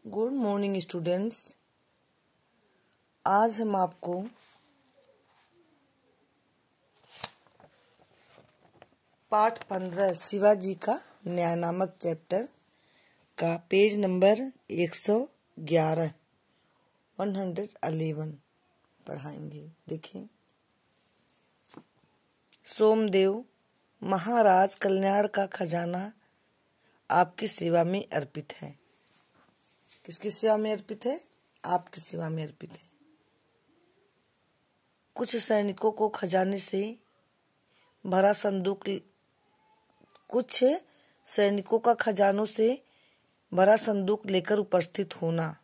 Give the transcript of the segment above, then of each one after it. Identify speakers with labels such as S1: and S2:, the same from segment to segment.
S1: Good morning students. आज हम आपको पाठ 15 शिवाजी का न्याय नामक चैप्टर का पेज नंबर 111 पढ़ाएंगे। देखिए, सोमदेव महाराज, कल्याण का खजाना आपकी सेवा में अर्पित है। किसकी सेवा में अर्पित है? आपकी सेवा में अर्पित है। कुछ सैनिकों को खजाने से भरा संदूक कुछ सैनिकों का खजानों से भरा संदूक लेकर उपस्थित होना।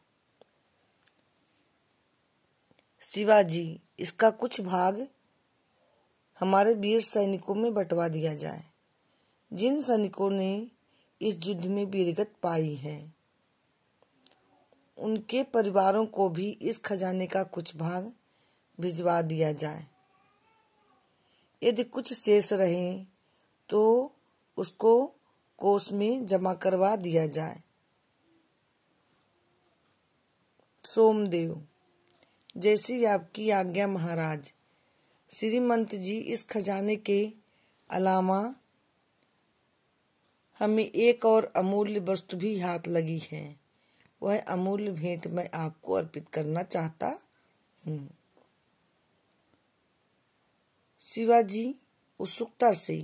S1: शिवाजी, इसका कुछ भाग हमारे वीर सैनिकों में बंटवा दिया जाए, जिन सैनिकों ने इस युद्ध में वीरगति पाई है। उनके परिवारों को भी इस खजाने का कुछ भाग भिजवा दिया जाए। यदि कुछ शेष रहे तो उसको कोष में जमा करवा दिया जाए। सोमदेव, जैसी आपकी आज्ञा महाराज। श्रीमंत जी, इस खजाने के अलावा हमें एक और अमूल्य वस्तु भी हाथ लगी है। वह अमूल्य भेंट मैं आपको अर्पित करना चाहता हूँ। शिवाजी उत्सुकता से,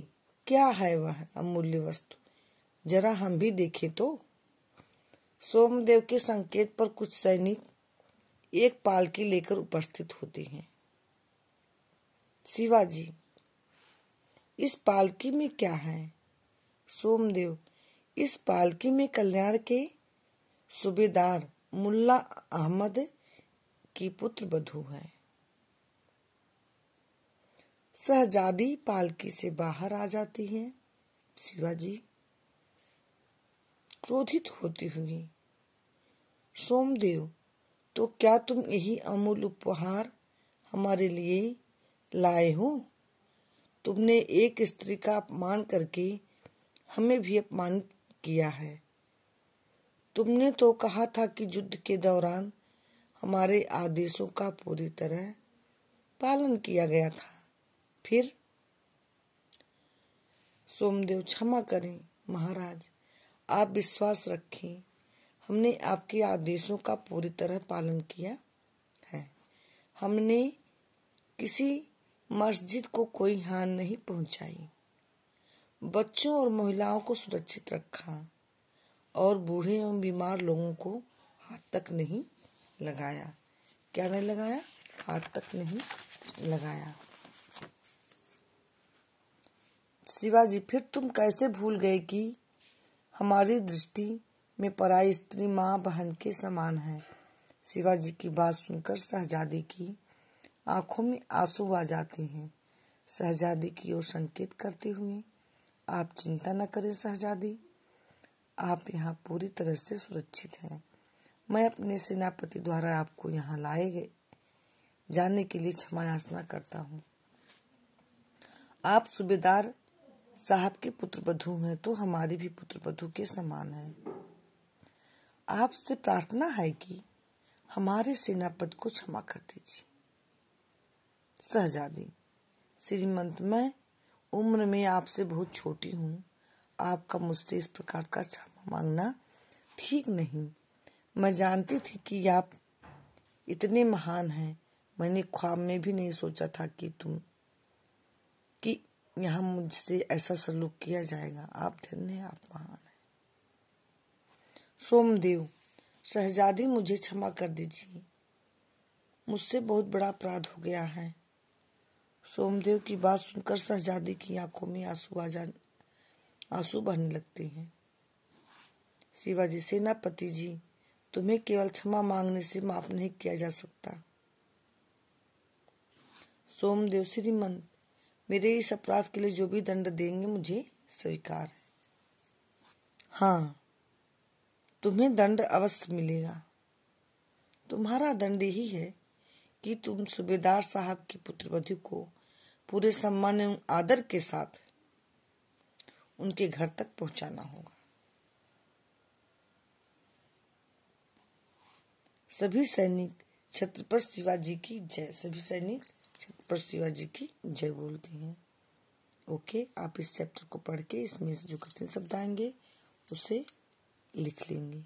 S1: क्या है वह अमूल्य वस्तु? जरा हम भी देखें तो। सोमदेव के संकेत पर कुछ सैनिक एक पालकी लेकर उपस्थित होते हैं। शिवाजी, इस पालकी में क्या है? सोमदेव, इस पालकी में कल्याण के सूबेदार मुल्ला अहमद की पुत्र वधू है। शहजादी पालकी से बाहर आ जाती है। शिवाजी क्रोधित होती हुई, सोमदेव, तो क्या तुम यही अमूल्य उपहार हमारे लिए लाए हो? तुमने एक स्त्री का अपमान करके हमें भी अपमानित किया है। तुमने तो कहा था कि युद्ध के दौरान हमारे आदेशों का पूरी तरह पालन किया गया था। फिर? सोमदेव, क्षमा करें महाराज, आप विश्वास रखें, हमने आपके आदेशों का पूरी तरह पालन किया है। हमने किसी मस्जिद को कोई हानि नहीं पहुंचाई, बच्चों और महिलाओं को सुरक्षित रखा और बूढ़े एवं बीमार लोगों को हाथ तक नहीं लगाया। क्या नहीं लगाया? हाथ तक नहीं लगाया। शिवाजी, फिर तुम कैसे भूल गए कि हमारी दृष्टि में पराई स्त्री माँ बहन के समान है? शिवाजी की बात सुनकर शहजादी की आंखों में आंसू आ जाते हैं। शहजादी की ओर संकेत करते हुए, आप चिंता न करें शहजादी, आप यहाँ पूरी तरह से सुरक्षित हैं। मैं अपने सेनापति द्वारा आपको यहाँ लाए गए जाने के लिए क्षमा याचना करता हूँ। आप सूबेदार साहब के पुत्र वधू हैं तो हमारे भी पुत्र वधू के समान हैं। आपसे प्रार्थना है कि हमारे सेनापति को क्षमा कर दीजिए। शहजादी, श्रीमंत, मैं उम्र में आपसे बहुत छोटी हूँ। आपका मुझसे इस प्रकार का क्षमा मांगना ठीक नहीं। मैं जानती थी कि आप इतने महान हैं। मैंने ख्वाब में भी नहीं सोचा था कि यहाँ मुझसे ऐसा सलूक किया जाएगा। आप धन्य हैं, आप महान हैं। सोमदेव, शहजादी, मुझे क्षमा कर दीजिए, मुझसे बहुत बड़ा अपराध हो गया है। सोमदेव की बात सुनकर शहजादी की आंखों में आंसू बहने लगते हैं। शिवाजी, सेनापति जी, तुम्हें केवल क्षमा मांगने से माफ नहीं किया जा सकता। सोमदेव, श्रीमंत, मेरे इस अपराध के लिए जो भी दंड देंगे मुझे स्वीकार है। हाँ, तुम्हें दंड अवश्य मिलेगा। तुम्हारा दंड यही है कि तुम सूबेदार साहब की पुत्रवधू को पूरे सम्मान एवं आदर के साथ उनके घर तक पहुंचाना होगा। सभी सैनिक छत्रपति शिवाजी की जय। सभी सैनिक छत्रपति शिवाजी की जय बोलते हैं। ओके, आप इस चैप्टर को पढ़ के इसमें जो कठिन शब्द आएंगे उसे लिख लेंगे।